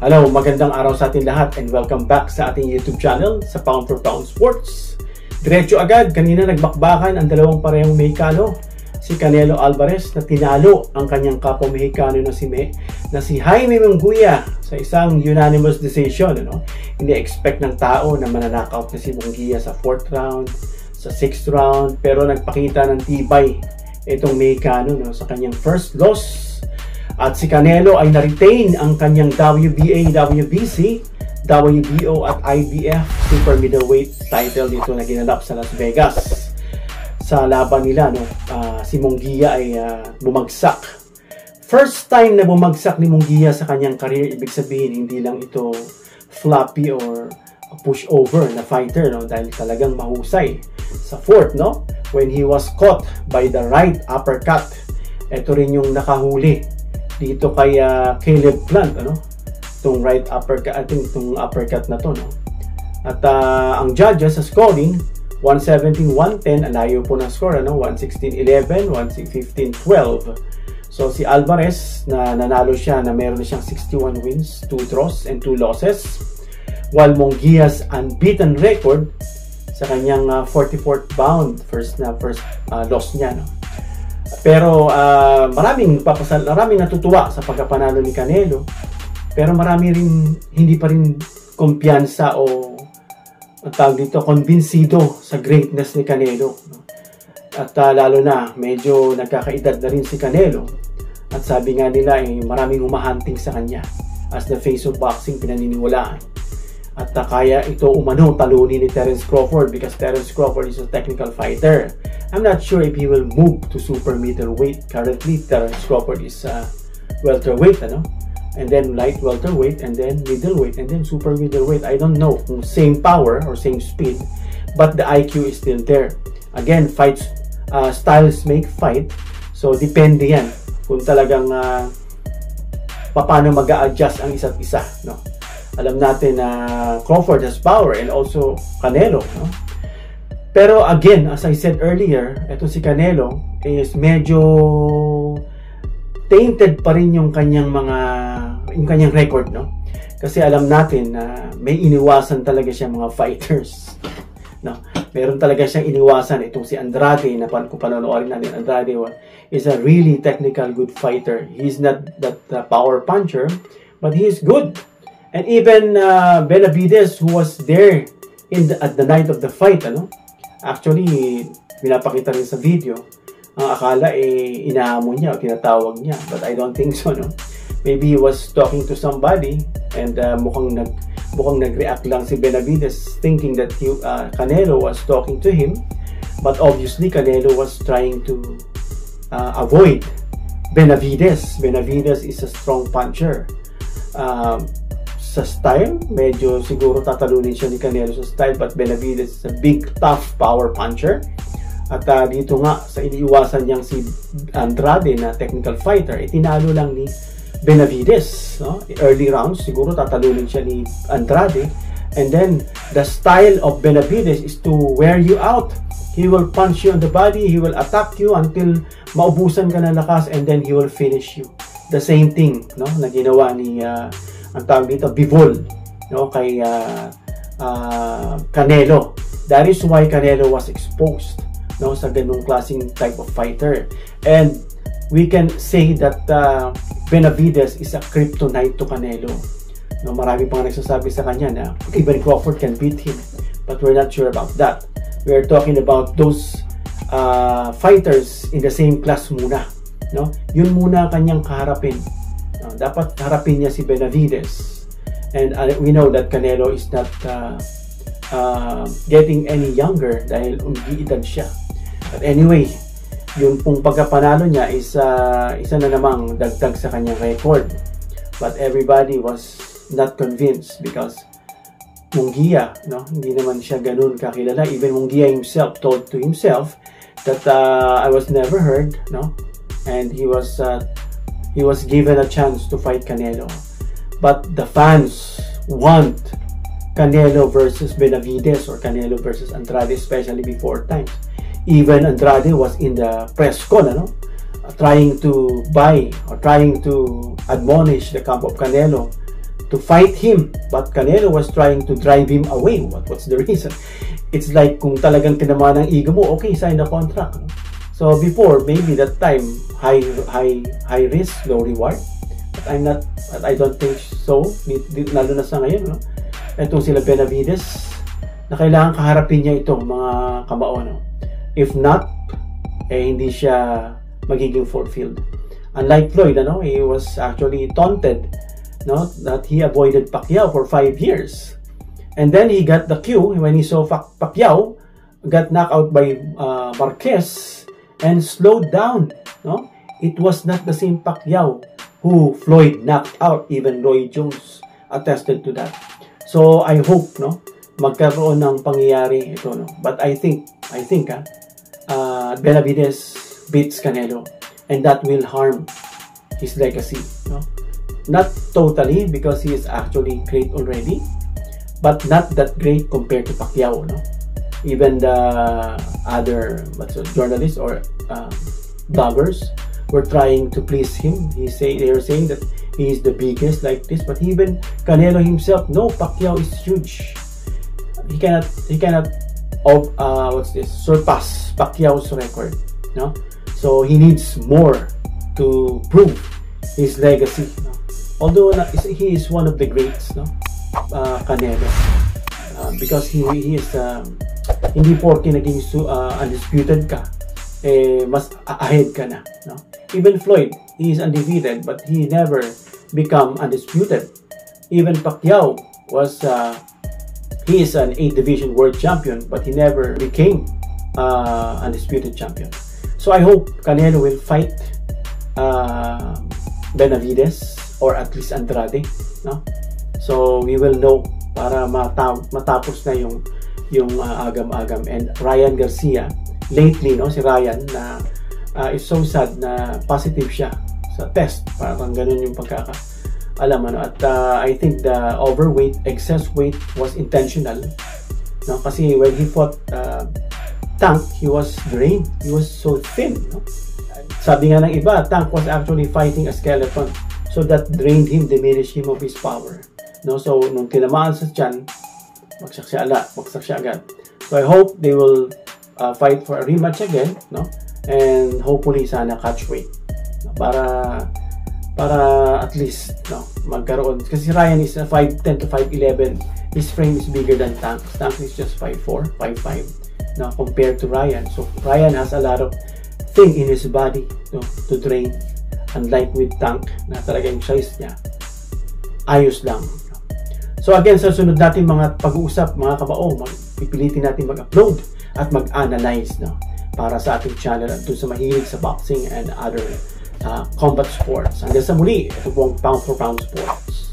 Hello, magandang araw sa ating lahat and welcome back sa ating YouTube channel sa Pound for Pound Sports. Diretso agad, kanina nagbakbakan ang dalawang parehong Mexicano, si Canelo Alvarez na tinalo ang kanyang kapwa Mexicano na si Jaime Munguia sa isang unanimous decision. Hindi expect ng tao na mananakaut na si Munguia sa 4th round, sa 6th round, pero nagpakita ng tibay itong Mexicano sa kanyang first loss. At si Canelo ay na-retain ang kanyang WBA, WBC, WBO at IBF super middleweight title dito na ginanap sa Las Vegas. Sa laban nila, si Munguia ay bumagsak. First time na bumagsak ni Munguia sa kanyang career, ibig sabihin hindi lang ito floppy or pushover na fighter, dahil talagang mahusay. Sa 4th, when he was caught by the right uppercut, ito rin yung nakahuli dito kay Caleb Plant, itong right uppercut, I think itong uppercut na to, At ang judges sa scoring, 117-110, alayo po ng score, 116-11, 115-12. So si Alvarez, na nanalo siya, na meron na siyang 61 wins, 2 draws and 2 losses, while Munguia's unbeaten record sa kanyang 44th bout, first loss niya, Pero maraming natutuwa sa pagkapanalo ni Canelo, pero marami rin hindi pa rin kumpiyansa o tawag dito, konbinsido sa greatness ni Canelo. At lalo na medyo nagkakaedad na rin si Canelo, at sabi nga nila maraming humahunting sa kanya as the face of boxing, pinaniniwalaan. At kaya ito umano talunin ni Terence Crawford, because Terence Crawford is a technical fighter. I'm not sure if he will move to super middleweight. Currently, Terence Crawford is welterweight, and then light welterweight, and then middleweight, and then super middleweight. I don't know kung same power or same speed, but the IQ is still there. Again, styles make fight, so depende yan kung talagang paano mag-a-adjust ang isa't isa, Alam natin na Crawford has power and also Canelo, Pero again, as I said earlier, ito si Canelo is medyo tainted pa rin yung kanyang record, Kasi alam natin na may iniwasan talaga siya mga fighters, Meron talaga siyang iniwasan. Itong si Andrade, na kung panonoorin natin, Andrade is a really technical good fighter. He's not that power puncher, but he is good. And even Benavidez, who was there at the night of the fight, actually, pinapakita rin sa video, ang akala inahamon niya o tinatawag niya. But I don't think so, Maybe he was talking to somebody and mukhang nag-react lang si Benavidez thinking that Canelo was talking to him. But obviously, Canelo was trying to avoid Benavidez. Benavidez is a strong puncher. Sa style, medyo siguro tatalunin siya ni Canelo sa style, but Benavidez is a big, tough power puncher. At dito nga, sa iniiwasan niyang si Andrade na technical fighter, tinalo lang ni Benavidez. Early rounds, siguro tatalunin siya ni Andrade. And then, the style of Benavidez is to wear you out. He will punch you on the body, he will attack you until maubusan ka ng lakas, and then he will finish you. The same thing, na ginawa ni ang tawag dito, Bivol, kay Canelo. That is why Canelo was exposed, sa ganung klaseng type of fighter. And we can say that Benavidez is a kryptonite to Canelo. Marami pang nagsasabi sa kanya na even Crawford can beat him, but we're not sure about that. We are talking about those fighters in the same class muna. Yun muna kanyang kaharapin. Dapat harapin niya si Benavidez. And we know that Canelo is not getting any younger dahil umiidad siya. But anyway, yung pong pagkapanalo niya is isa na namang dagdag sa kanyang record. But everybody was not convinced because Munguia, hindi naman siya ganun kakilala. Even Munguia himself told to himself that I was never heard, and he was given a chance to fight Canelo. But the fans want Canelo versus Benavidez or Canelo versus Andrade, especially before times. Even Andrade was in the press con, trying to admonish the camp of Canelo to fight him, but Canelo was trying to drive him away. What's the reason? It's like kung talagang tinamaan ng ego mo, okay, sign the contract. No? So before, maybe that time, high risk, low reward. But I don't think so. Lalo na sa ngayon, no? Itong sila Benavides, na kailangan kaharapin niya ito, mga kabao, no? If not, hindi siya magiging fulfilled. Unlike Floyd, he was actually taunted, no, that he avoided Pacquiao for 5 years. And then he got the cue when he saw Pacquiao got knocked out by Marquez and slowed down. No? It was not the same Pacquiao who Floyd knocked out. Even Roy Jones attested to that. So I hope, no, magkaroon ng pangyayari ito, no. But I think Benavides beats Canelo, and that will harm his legacy, no? Not totally, because he is actually great already, but not that great compared to Pacquiao, no? Even the other journalists or bloggers were trying to please him. They were saying that he is the biggest like this, but even Canelo himself, no, Pacquiao is huge. He cannot surpass Pacquiao's record, no? So he needs more to prove his legacy, no? Although he is one of the greats, no, Canelo, because he is hindi porke naging undisputed ka, mas ahead ka na, no? Even Floyd, he is undefeated, but he never become undisputed. Even Pacquiao was he is an 8th division world champion, but he never became undisputed champion. So I hope Canelo will fight Benavides or at least Andrade, no? So we will know para matapos na yung agam-agam. And Ryan Garcia lately, no, si Ryan na is so sad na positive siya sa test, parang ganun yung pagkakaalam, ano. At I think the excess weight was intentional, no, kasi when he fought Tank, he was drained. He was so thin, no? Sabi nga ng iba, Tank was actually fighting a skeleton, so that drained him, diminished him of his power, no? So nung tinamaan sa tiyan, bagsak siya agad. So I hope they will fight for a rematch again, no? And hopefully sana catch weight, no? Para at least, no, magkaroon, kasi Ryan is 5'10 to 5'11. His frame is bigger than Tank. Tank is just 5'4, 5'5. Now compared to Ryan, so Ryan has a lot of thing in his body, no, to drain, unlike with Tank na talaga yung size niya ayos lang. So again, sa sunod natin mga pag-uusap, mga kabao, pipilitin natin mag-upload at mag-analyze, no, para sa ating channel at doon sa mahilig sa boxing and other combat sports. Hanggang sa muli, ito pong Pound for Pound Sports.